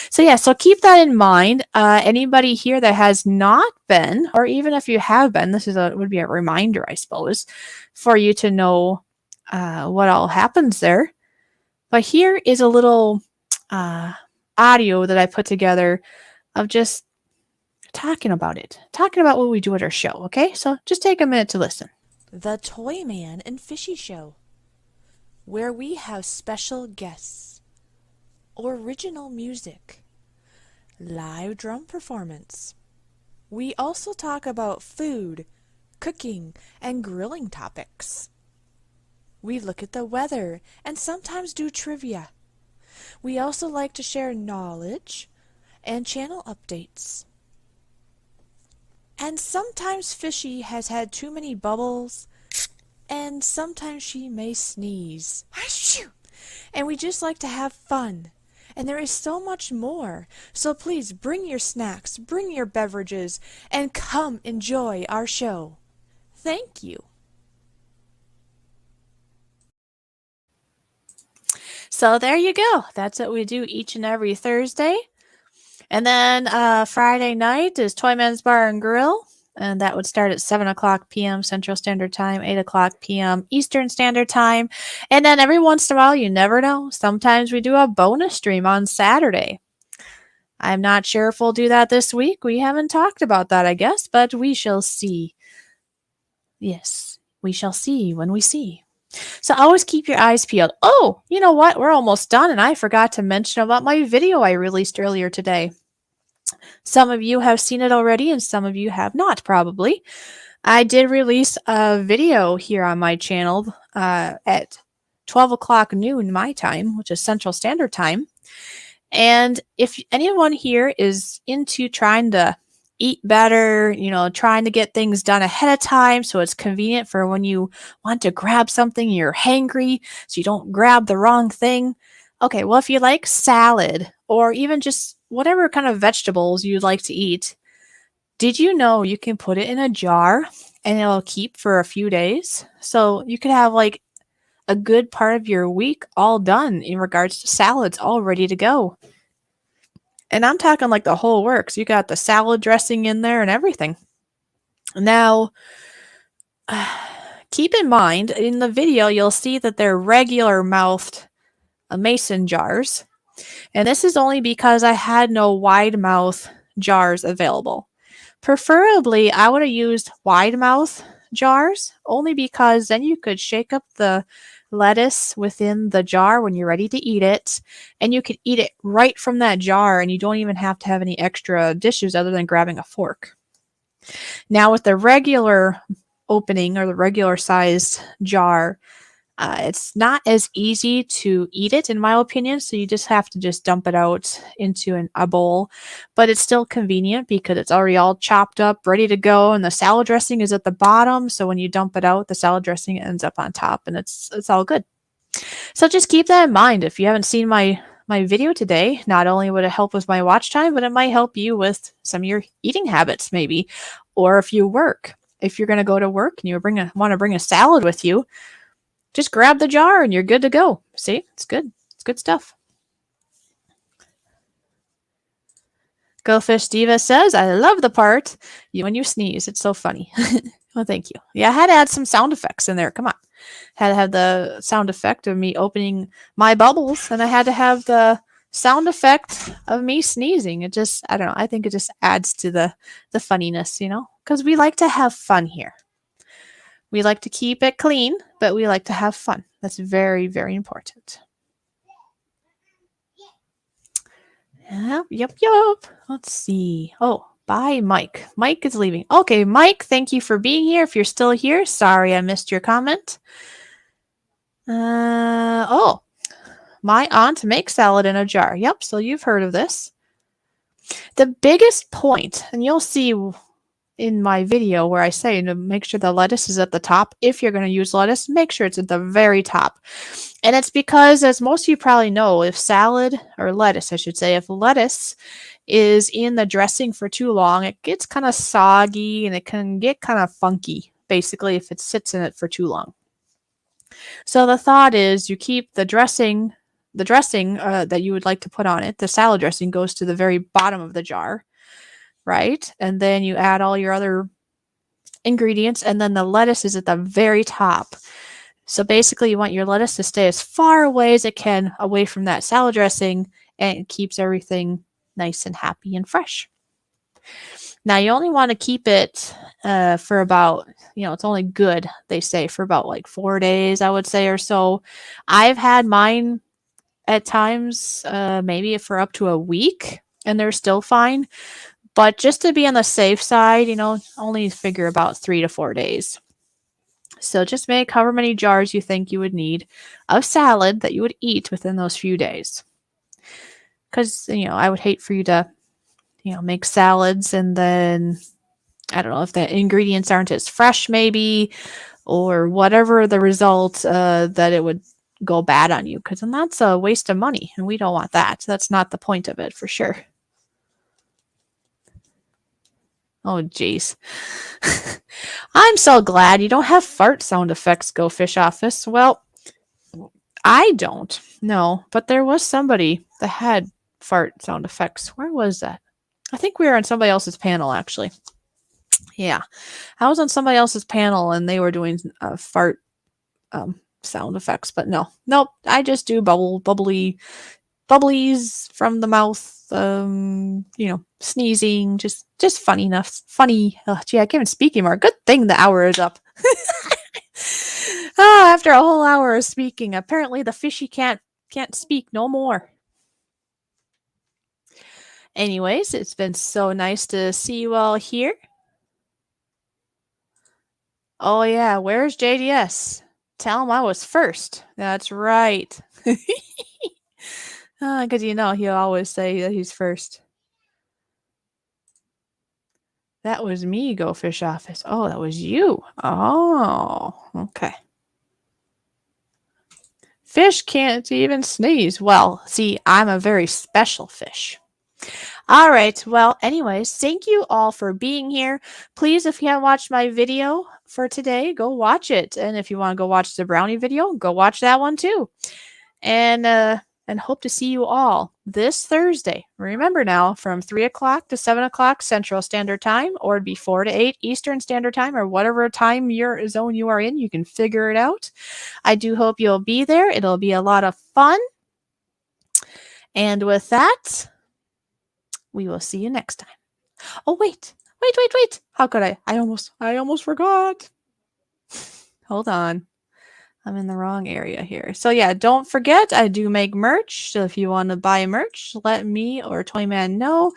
So yeah, so keep that in mind. Anybody here that has not been, or even if you have been, this would be a reminder, I suppose, for you to know what all happens there. But here is a little audio that I put together of just talking about what we do at our show, okay? So just take a minute to listen. The Toy Man and Fishy Show, where we have special guests, original music, live drum performance. We also talk about food, cooking, and grilling topics. We look at the weather and sometimes do trivia. We also like to share knowledge and channel updates. And sometimes Fishy has had too many bubbles, and sometimes she may sneeze. And we just like to have fun. And there is so much more. So please bring your snacks, bring your beverages, and come enjoy our show. Thank you. So there you go. That's what we do each and every Thursday. And then Friday night is Toy Man's Bar and Grill, and that would start at 7 o'clock p.m. Central Standard Time, 8 o'clock p.m. Eastern Standard Time. And then every once in a while, you never know, sometimes we do a bonus stream on Saturday. I'm not sure if we'll do that this week. We haven't talked about that, I guess, but we shall see. Yes, we shall see when we see. So always keep your eyes peeled. Oh, you know what? We're almost done, and I forgot to mention about my video I released earlier today. Some of you have seen it already, and some of you have not, probably. I did release a video here on my channel at 12 o'clock noon my time, which is Central Standard Time. And if anyone here is into trying to eat better, trying to get things done ahead of time so it's convenient for when you want to grab something, you're hangry, so you don't grab the wrong thing. Okay, well, if you like salad or even just whatever kind of vegetables you'd like to eat, did you know you can put it in a jar and it'll keep for a few days? So you could have like a good part of your week all done in regards to salads, all ready to go. And I'm talking like the whole works. You got the salad dressing in there and everything. Now, keep in mind, in the video, you'll see that they're regular mouthed mason jars. And this is only because I had no wide mouth jars available. Preferably, I would have used wide mouth jars only because then you could shake up the lettuce within the jar when you're ready to eat it, and you could eat it right from that jar, and you don't even have to have any extra dishes other than grabbing a fork. Now, with the regular opening or the regular sized jar, it's not as easy to eat it, in my opinion, so you just have to just dump it out into a bowl. But it's still convenient because it's already all chopped up, ready to go, and the salad dressing is at the bottom. So when you dump it out, the salad dressing ends up on top, and it's all good. So just keep that in mind. If you haven't seen my video today, not only would it help with my watch time, but it might help you with some of your eating habits, maybe, or if you work. If you're going to go to work and you want to bring a salad with you, just grab the jar and you're good to go. See, it's good. It's good stuff. Go Fish Diva says, I love the part when you sneeze. It's so funny. Well, thank you. Yeah, I had to add some sound effects in there. Come on. Had to have the sound effect of me opening my bubbles, and I had to have the sound effect of me sneezing. It just, I don't know. I think it just adds to the funniness, because we like to have fun here. We like to keep it clean, but we like to have fun. That's very, very important. Yep. Let's see. Oh, bye, Mike. Mike is leaving. Okay, Mike, thank you for being here. If you're still here, sorry I missed your comment. Oh, my aunt makes salad in a jar. Yep, so you've heard of this. The biggest point, and you'll see in my video where I say to make sure the lettuce is at the top. If you're going to use lettuce, make sure it's at the very top. And it's because, as most of you probably know, if salad, or lettuce, I should say, if lettuce is in the dressing for too long, it gets kind of soggy and it can get kind of funky, basically, if it sits in it for too long. So the thought is you keep the dressing that you would like to put on it, the salad dressing goes to the very bottom of the jar, right? And then you add all your other ingredients, and then the lettuce is at the very top. So basically, you want your lettuce to stay as far away as it can away from that salad dressing, and it keeps everything nice and happy and fresh. Now, you only want to keep it for about, it's only good, they say, for about like 4 days, I would say, or so. I've had mine at times maybe for up to a week, and they're still fine. But just to be on the safe side, only figure about 3 to 4 days. So just make however many jars you think you would need of salad that you would eat within those few days. Because, I would hate for you to, make salads and then, I don't know, if the ingredients aren't as fresh maybe, or whatever the result, that it would go bad on you. Because then that's a waste of money, and we don't want that. That's not the point of it, for sure. Oh, jeez. I'm so glad you don't have fart sound effects, Go Fish Office. Well, I don't. No, but there was somebody that had fart sound effects. Where was that? I think we were on somebody else's panel, actually. Yeah. I was on somebody else's panel, and they were doing fart sound effects. But nope. I just do bubblies from the mouth. Sneezing, just funny enough. Funny. Oh, gee, I can't even speak anymore. Good thing the hour is up. After a whole hour of speaking, apparently the fishy can't speak no more. Anyways, it's been so nice to see you all here. Oh yeah, where's JDS? Tell him I was first. That's right. Because he'll always say that he's first. That was me, Go Fish Office. Oh, that was you. Oh, okay. Fish can't even sneeze. Well, see, I'm a very special fish. All right. Well, anyways, thank you all for being here. Please, if you haven't watched my video for today, go watch it. And if you want to go watch the brownie video, go watch that one too. And hope to see you all this Thursday. Remember now, from 3 o'clock to 7 o'clock Central Standard Time, or it'd be 4 to 8 Eastern Standard Time, or whatever time your zone you are in, you can figure it out. I do hope you'll be there. It'll be a lot of fun. And with that, we will see you next time. Oh, wait. How could I? I almost forgot. Hold on. I'm in the wrong area here. So yeah, don't forget, I do make merch. So if you want to buy merch, let me or Toyman know.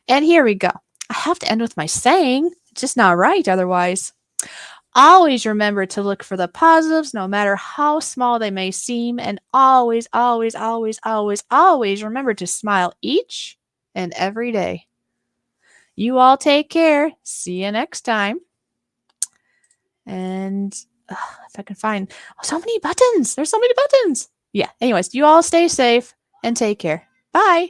And here we go. I have to end with my saying. It's just not right otherwise. Always remember to look for the positives, no matter how small they may seem. And always remember to smile each and every day. You all take care. See you next time. And if I can find so many buttons. There's so many buttons. Yeah. Anyways, you all stay safe and take care. Bye.